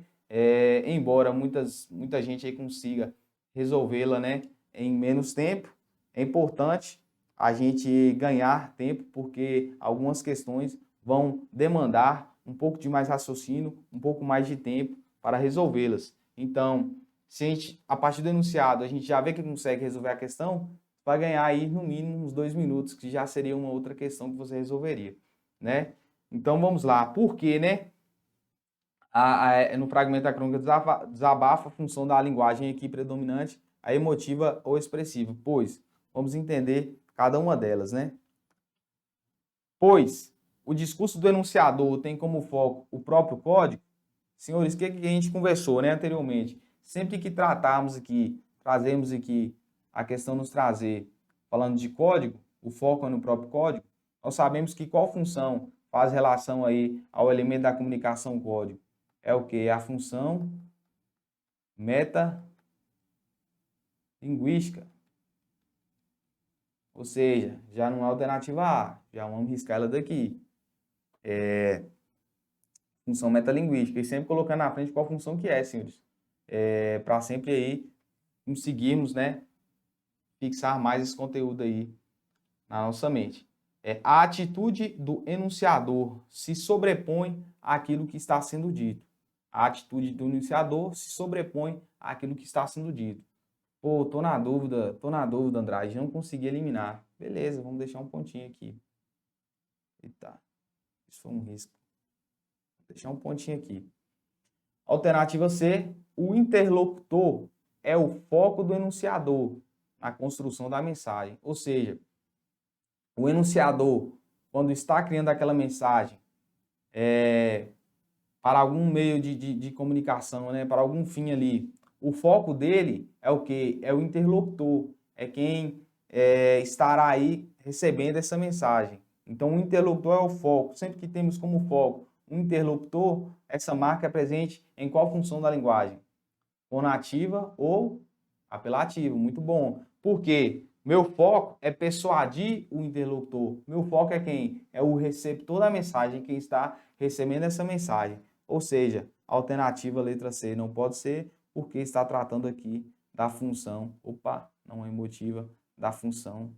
Embora muita gente aí consiga resolvê-la, né, em menos tempo, é importante a gente ganhar tempo, porque algumas questões vão demandar um pouco de mais raciocínio, um pouco mais de tempo para resolvê-las. Então, se a partir do enunciado a gente já vê que consegue resolver a questão, vai ganhar aí no mínimo uns 2 minutos, que já seria uma outra questão que você resolveria, né? Então vamos lá. Por quê, né? No fragmento da crônica desabafa a função da linguagem aqui predominante, a emotiva ou expressiva. Pois, vamos entender cada uma delas, né? Pois, o discurso do enunciador tem como foco o próprio código. Senhores, o que a gente conversou, né, anteriormente? Sempre que trazemos aqui a questão nos trazer, falando de código, o foco é no próprio código, nós sabemos que qual função faz relação aí ao elemento da comunicação código? É o que? A função metalinguística. Ou seja, já não é alternativa A, já vamos riscar ela daqui. Função metalinguística. E sempre colocando na frente qual função que é, senhores. Para sempre aí conseguirmos, né, fixar mais esse conteúdo aí na nossa mente. A atitude do enunciador se sobrepõe àquilo que está sendo dito. A atitude do enunciador se sobrepõe àquilo que está sendo dito. Pô, tô na dúvida, Andrade, não consegui eliminar. Beleza, vamos deixar um pontinho aqui. Eita, isso foi um risco. Vou deixar um pontinho aqui. Alternativa C, o interlocutor é o foco do enunciador na construção da mensagem. Ou seja, o enunciador, quando está criando aquela mensagem para algum meio de comunicação, né, para algum fim ali, o foco dele é o quê? É o interlocutor, é quem estará aí recebendo essa mensagem. Então, o interlocutor é o foco. Sempre que temos como foco um interlocutor, essa marca é presente em qual função da linguagem? Conativa ou apelativa. Muito bom. Por quê? Meu foco é persuadir o interlocutor. Meu foco é quem? É o receptor da mensagem, quem está recebendo essa mensagem. Ou seja, a alternativa letra C não pode ser, porque está tratando aqui da função, não é emotiva, da função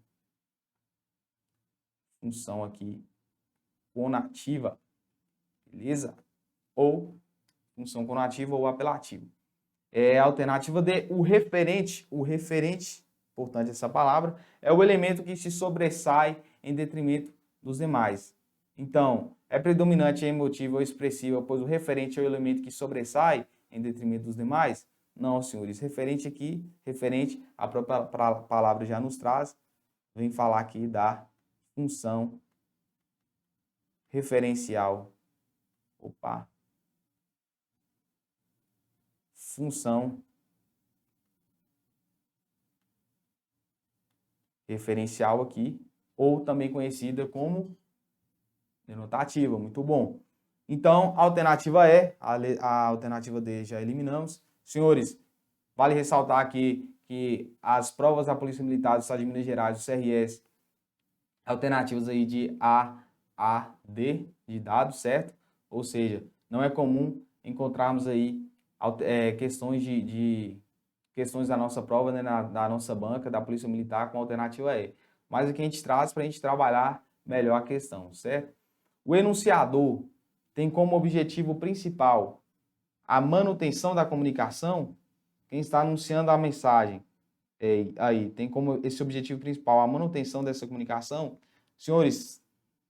aqui conativa, beleza? Ou função conativa ou apelativa. A alternativa D, o referente, importante essa palavra, é o elemento que se sobressai em detrimento dos demais. Então, é predominante a emotiva ou expressiva, pois o referente é o elemento que sobressai em detrimento dos demais? Não, senhores. Referente aqui, a própria palavra já nos traz, vem falar aqui da função referencial. Função referencial aqui, ou também conhecida como denotativa. Muito bom. Então, a alternativa E, a alternativa D já eliminamos. Senhores, vale ressaltar aqui que as provas da Polícia Militar do Estado de Minas Gerais, do CRS, alternativas aí de A, D, de dados, certo? Ou seja, não é comum encontrarmos aí questões da nossa prova, né, da nossa banca, da Polícia Militar, com a alternativa E. Mas aqui a gente traz para a gente trabalhar melhor a questão, certo? O enunciador tem como objetivo principal a manutenção da comunicação. Quem está anunciando a mensagem aí tem como esse objetivo principal a manutenção dessa comunicação. Senhores,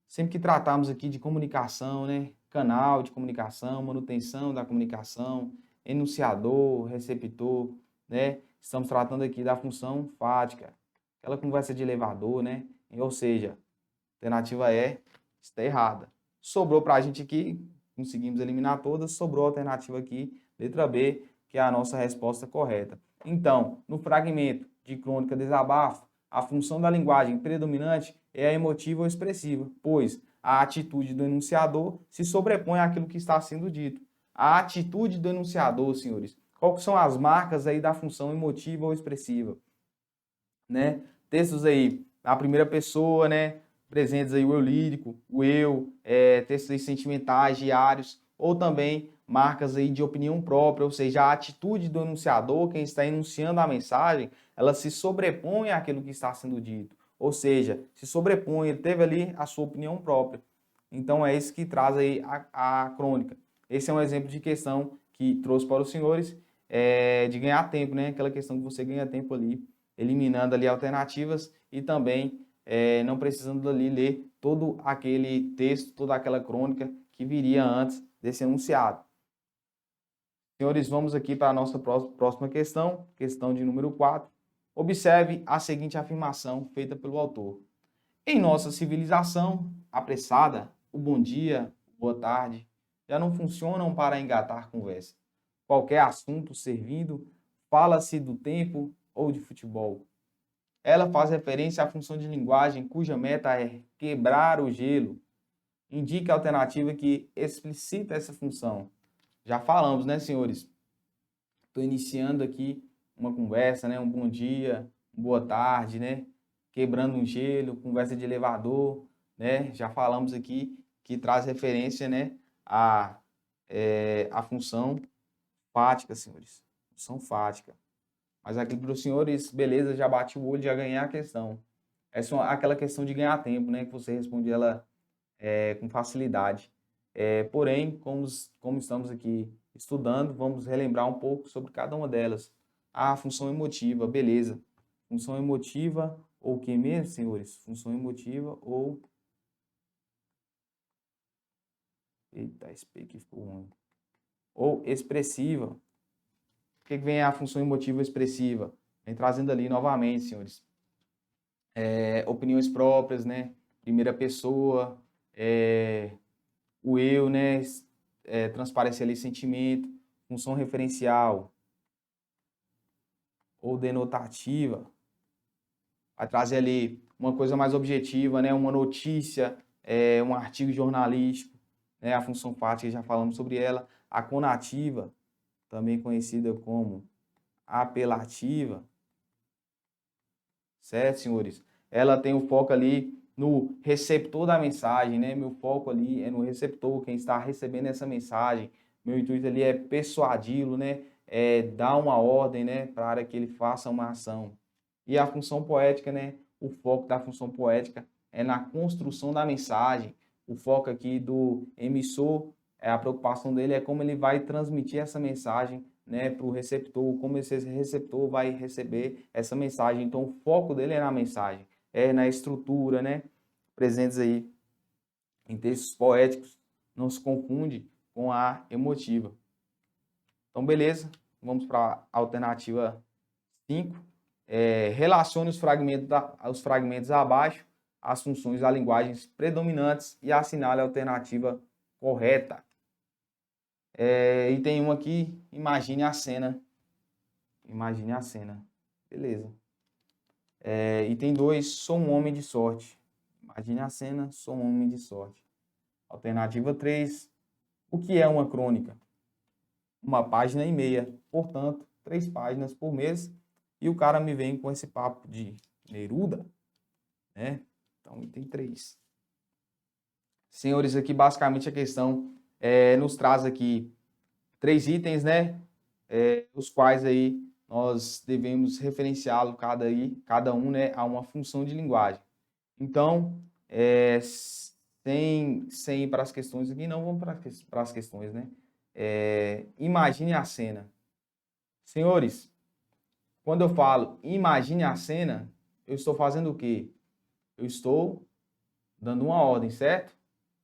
sempre que tratamos aqui de comunicação, né, canal de comunicação, manutenção da comunicação, enunciador, receptor, né, estamos tratando aqui da função fática, aquela conversa de elevador, né, ou seja, a alternativa E está errada. Sobrou para a gente aqui, conseguimos eliminar todas, sobrou a alternativa aqui, letra B, que é a nossa resposta correta. Então, no fragmento de crônica desabafo, a função da linguagem predominante é a emotiva ou expressiva, pois a atitude do enunciador se sobrepõe àquilo que está sendo dito. A atitude do enunciador, senhores, quais são as marcas aí da função emotiva ou expressiva? Né? Textos aí na primeira pessoa, né? Presentes aí o eu lírico, o eu, textos aí sentimentais, diários, ou também marcas aí de opinião própria, ou seja, a atitude do enunciador, quem está enunciando a mensagem, ela se sobrepõe àquilo que está sendo dito, ou seja, se sobrepõe, ele teve ali a sua opinião própria. Então é isso que traz aí a crônica. Esse é um exemplo de questão que trouxe para os senhores de ganhar tempo, né? Aquela questão que você ganha tempo ali eliminando ali alternativas e também não precisando ali ler todo aquele texto, toda aquela crônica que viria antes desse enunciado. Senhores, vamos aqui para a nossa próxima questão, questão de número 4. Observe a seguinte afirmação feita pelo autor. Em nossa civilização apressada, o bom dia, boa tarde, já não funcionam para engatar conversa. Qualquer assunto servindo, fala-se do tempo ou de futebol. Ela faz referência à função de linguagem cuja meta é quebrar o gelo. Indica a alternativa que explicita essa função. Já falamos, né, senhores? Estou iniciando aqui uma conversa, né? Um bom dia, boa tarde, né? Quebrando um gelo, conversa de elevador, né? Já falamos aqui que traz referência, né, a função fática, senhores. Função fática. Mas aqui para os senhores, beleza, já bati o olho, já ganhei a questão. É só aquela questão de ganhar tempo, né? Que você responde ela com facilidade. Porém, como estamos aqui estudando, vamos relembrar um pouco sobre cada uma delas. A função emotiva, beleza. Função emotiva ou o que mesmo, senhores? Função emotiva ou... Eita, esse P aqui ficou ruim. Ou expressiva. O que vem a função emotiva expressiva? Vem trazendo ali novamente, senhores. Opiniões próprias, né? Primeira pessoa, o eu, né? Transparece ali sentimento, função referencial ou denotativa. Vai trazer ali uma coisa mais objetiva, né? Uma notícia, um artigo jornalístico, né? A função fática, já falamos sobre ela. A conativa, também conhecida como apelativa, certo, senhores? Ela tem o foco ali no receptor da mensagem, né? Meu foco ali é no receptor, quem está recebendo essa mensagem. Meu intuito ali é persuadi-lo, né? Dar uma ordem, né? Para que ele faça uma ação. E a função poética, né? O foco da função poética é na construção da mensagem. O foco aqui do emissor, a preocupação dele é como ele vai transmitir essa mensagem, né, para o receptor, como esse receptor vai receber essa mensagem. Então, o foco dele é na mensagem, é na estrutura, né, presentes aí em textos poéticos, não se confunde com a emotiva. Então, beleza, vamos para a alternativa 5. Relacione os fragmentos abaixo às funções das linguagens predominantes e assinale a alternativa correta. E tem uma aqui, imagine a cena. Imagine a cena. Beleza. E tem 2, sou um homem de sorte. Imagine a cena, sou um homem de sorte. Alternativa 3, o que é uma crônica? 1,5 páginas. Portanto, 3 páginas por mês. E o cara me vem com esse papo de Neruda, né? Então, item 3. Senhores, aqui basicamente a questão nos traz aqui 3 itens, né? Os quais aí nós devemos referenciá-lo cada um, né, a uma função de linguagem. Então, sem ir para as questões aqui, não vamos para as questões, né? Imagine a cena. Senhores, quando eu falo imagine a cena, eu estou fazendo o quê? Eu estou dando uma ordem, certo?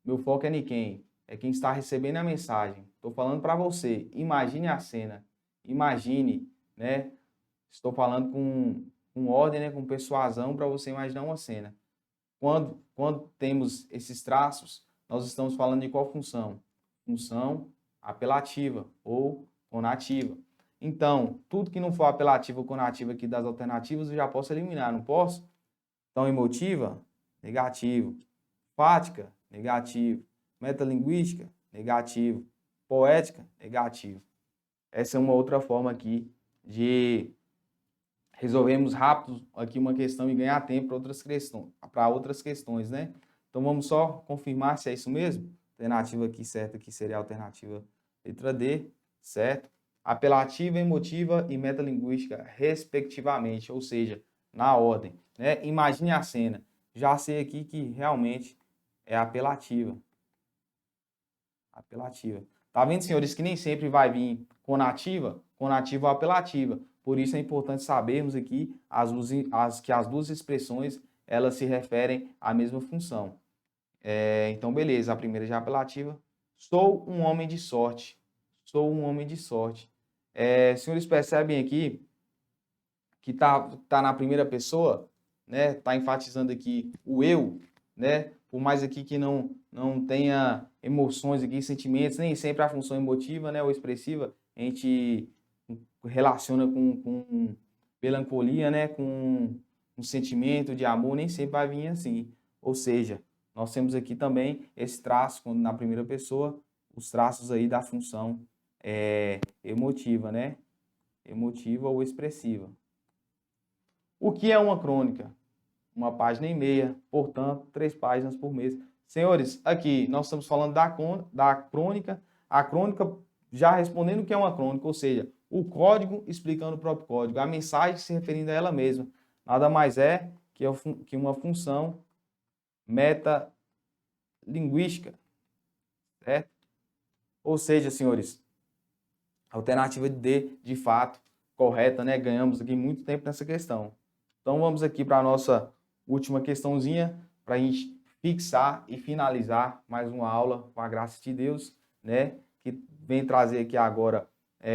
Meu foco é em quem? É quem está recebendo a mensagem. Estou falando para você, imagine a cena. Imagine, né? Estou falando com ordem, né? Com persuasão para você imaginar uma cena. Quando temos esses traços, nós estamos falando de qual função? Função apelativa ou conativa. Então, tudo que não for apelativa ou conativa aqui das alternativas, eu já posso eliminar, não posso? Então, emotiva, negativo. Fática, negativo. Metalinguística, negativo. Poética, negativo. Essa é uma outra forma aqui de resolvermos rápido aqui uma questão e ganhar tempo para outras questões, né? Então vamos só confirmar se é isso mesmo. Alternativa aqui certa aqui seria a alternativa letra D, certo? Apelativa, emotiva e metalinguística, respectivamente, ou seja, na ordem, né? Imagine a cena. Já sei aqui que realmente é apelativa. Apelativa. Tá vendo, senhores, que nem sempre vai vir conativa ou apelativa. Por isso é importante sabermos aqui que as duas expressões elas se referem à mesma função. Então, beleza, a primeira já é apelativa. Sou um homem de sorte. Sou um homem de sorte. Senhores percebem aqui que tá na primeira pessoa, né? Tá enfatizando aqui o eu, né? Por mais aqui que não tenha emoções aqui, sentimentos, nem sempre a função emotiva, né, ou expressiva, a gente relaciona com melancolia, né, com um sentimento de amor, nem sempre vai vir assim. Ou seja, nós temos aqui também esse traço, quando na primeira pessoa, os traços aí da função emotiva, né? Emotiva ou expressiva. O que é uma crônica? 1,5 página, portanto, 3 páginas por mês. Senhores, aqui nós estamos falando da crônica. A crônica já respondendo o que é uma crônica, ou seja, o código explicando o próprio código, a mensagem se referindo a ela mesma. Nada mais é que uma função metalinguística, certo? Ou seja, senhores, alternativa D, de fato, correta, né? Ganhamos aqui muito tempo nessa questão. Então vamos aqui para a nossa última questãozinha, para a gente fixar e finalizar mais uma aula com a graça de Deus, né? Que vem trazer aqui agora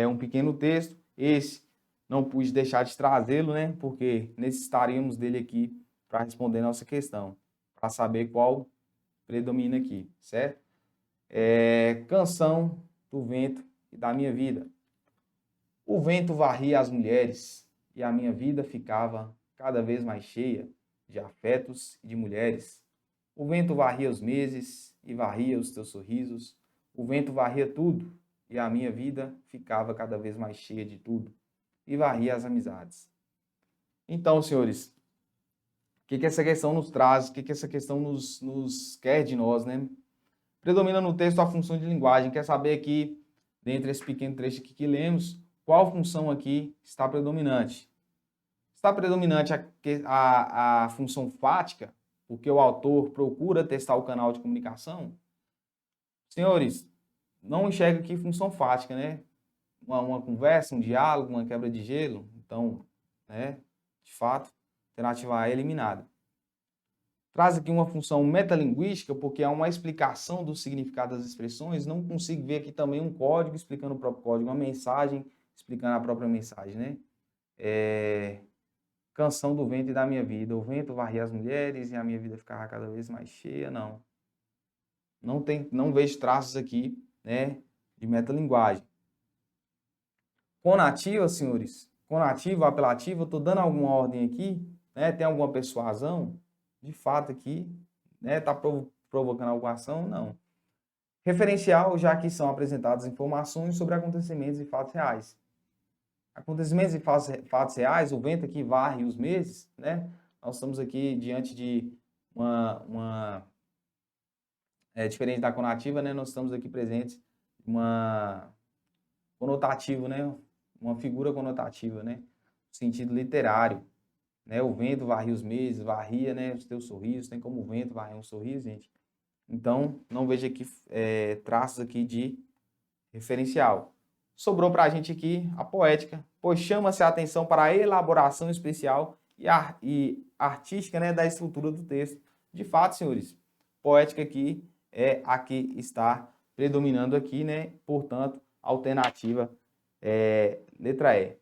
um pequeno texto. Esse não pude deixar de trazê-lo, né? Porque necessitaríamos dele aqui para responder nossa questão, para saber qual predomina aqui, certo? Canção do vento e da minha vida. O vento varria as mulheres e a minha vida ficava cada vez mais cheia de afetos e de mulheres. O vento varria os meses e varria os teus sorrisos. O vento varria tudo e a minha vida ficava cada vez mais cheia de tudo. E varria as amizades. Então, senhores, o que essa questão nos traz? O que essa questão nos quer de nós, né? Predomina no texto a função de linguagem. Quer saber aqui, dentre esse pequeno trecho aqui que lemos, qual função aqui está predominante? Está predominante a função fática, porque o autor procura testar o canal de comunicação? Senhores, não enxerga aqui função fática, né? Uma conversa, um diálogo, uma quebra de gelo. Então, né, de fato, alternativa A é eliminada. Traz aqui uma função metalinguística, porque há uma explicação do significado das expressões. Não consigo ver aqui também um código explicando o próprio código, uma mensagem explicando a própria mensagem, né? Canção do vento e da minha vida. O vento varria as mulheres e a minha vida ficava cada vez mais cheia. Não vejo traços aqui, né, de metalinguagem. Conativa, senhores. Conativa, apelativa, eu estou dando alguma ordem aqui, né? Tem alguma persuasão? De fato aqui, né? Está provocando alguma ação? Não. Referencial, já que são apresentadas informações sobre acontecimentos e fatos reais. Acontecimentos e fatos reais, o vento aqui varre os meses, né? Nós estamos aqui diante de diferente da conativa, né? Nós estamos aqui presentes conotativo, né? Uma figura conotativa, né? No sentido literário, né? O vento varria os meses, varria, né, os teus sorrisos, tem como o vento varrer um sorriso, gente. Então, não vejo aqui traços aqui de referencial. Sobrou para a gente aqui a poética, pois chama-se a atenção para a elaboração especial e artística, né, da estrutura do texto. De fato, senhores, poética aqui é a que está predominando aqui, né? Portanto, alternativa letra E.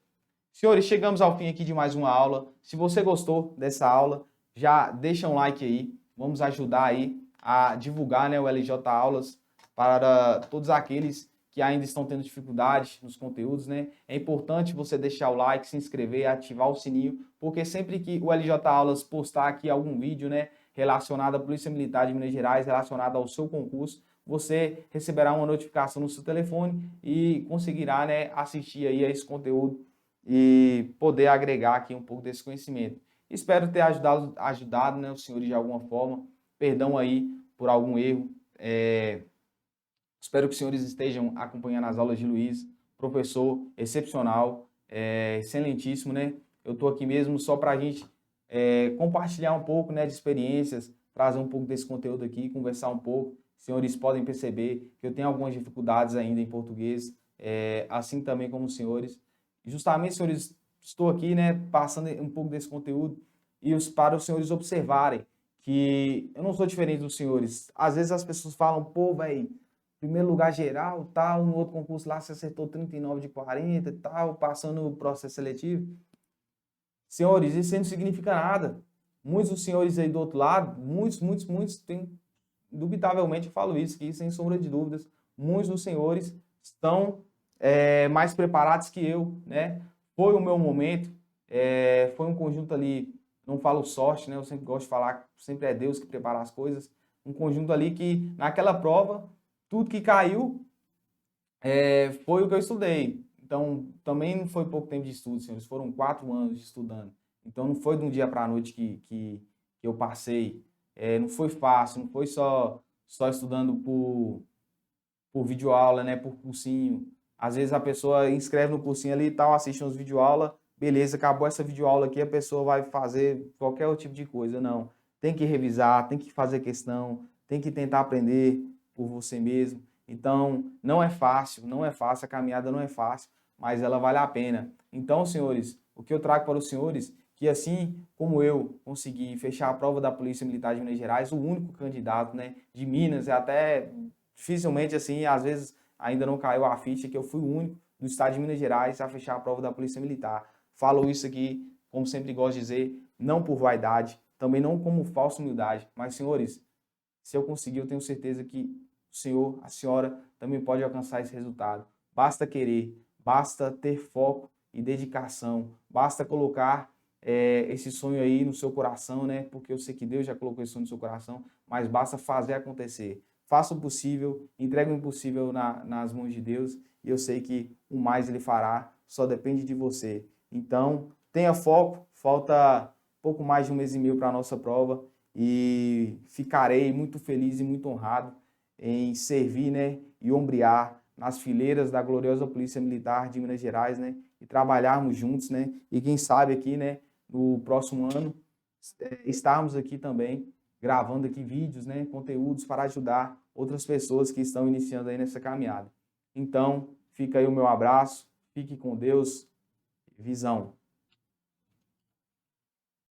Senhores, chegamos ao fim aqui de mais uma aula. Se você gostou dessa aula, já deixa um like aí. Vamos ajudar aí a divulgar, né, o LJ Aulas para todos aqueles que ainda estão tendo dificuldades nos conteúdos, né? É importante você deixar o like, se inscrever, ativar o sininho, porque sempre que o LJ Aulas postar aqui algum vídeo, né, relacionado à Polícia Militar de Minas Gerais, relacionado ao seu concurso, você receberá uma notificação no seu telefone e conseguirá, né, assistir aí a esse conteúdo e poder agregar aqui um pouco desse conhecimento. Espero ter ajudado, né, os senhores de alguma forma. Perdão aí por algum erro. Espero que os senhores estejam acompanhando as aulas de Luiz, professor excepcional, excelentíssimo, né? Eu estou aqui mesmo só para a gente compartilhar um pouco, né, de experiências, trazer um pouco desse conteúdo aqui, conversar um pouco. Os senhores podem perceber que eu tenho algumas dificuldades ainda em português, assim também como os senhores. E justamente, senhores, estou aqui, né, passando um pouco desse conteúdo para os senhores observarem que eu não sou diferente dos senhores. Às vezes as pessoas falam, pô, velho, primeiro lugar geral, tal, no outro concurso lá você acertou 39 de 40 e tal, passando o processo seletivo. Senhores, isso aí não significa nada. Muitos dos senhores aí do outro lado, muitos, tem, indubitavelmente eu falo isso, que sem sombra de dúvidas, muitos dos senhores estão mais preparados que eu, né? Foi o meu momento, foi um conjunto ali, não falo sorte, né? Eu sempre gosto de falar, sempre é Deus que prepara as coisas. Um conjunto ali que, naquela prova, tudo que caiu foi o que eu estudei. Então, também não foi pouco tempo de estudo, senhores, foram 4 anos estudando. Então, não foi de um dia para a noite que eu passei. Não foi fácil, não foi só estudando por videoaula, né, por cursinho. Às vezes a pessoa inscreve no cursinho ali e tal, assiste uns videoaula, beleza, acabou essa videoaula aqui, a pessoa vai fazer qualquer outro tipo de coisa. Não, tem que revisar, tem que fazer questão, tem que tentar aprender por você mesmo. Então, não é fácil, a caminhada não é fácil, mas ela vale a pena. Então, senhores, o que eu trago para os senhores, que assim como eu consegui fechar a prova da Polícia Militar de Minas Gerais, o único candidato, né, de Minas, é até dificilmente assim, às vezes ainda não caiu a ficha que eu fui o único do estado de Minas Gerais a fechar a prova da Polícia Militar. Falo isso aqui, como sempre gosto de dizer, não por vaidade, também não como falsa humildade, mas senhores, se eu conseguir, eu tenho certeza que o senhor, a senhora também pode alcançar esse resultado. Basta querer, basta ter foco e dedicação, basta colocar esse sonho aí no seu coração, né? Porque eu sei que Deus já colocou esse sonho no seu coração, mas basta fazer acontecer. Faça o possível, entregue o impossível nas mãos de Deus e eu sei que o mais Ele fará, só depende de você. Então, tenha foco, falta pouco mais de 1 mês e meio para a nossa prova e ficarei muito feliz e muito honrado em servir, né, e ombrear nas fileiras da gloriosa Polícia Militar de Minas Gerais, né, e trabalharmos juntos, né, e quem sabe aqui, né, no próximo ano estarmos aqui também gravando aqui vídeos, né, conteúdos para ajudar outras pessoas que estão iniciando aí nessa caminhada. Então, fica aí o meu abraço, fique com Deus, visão.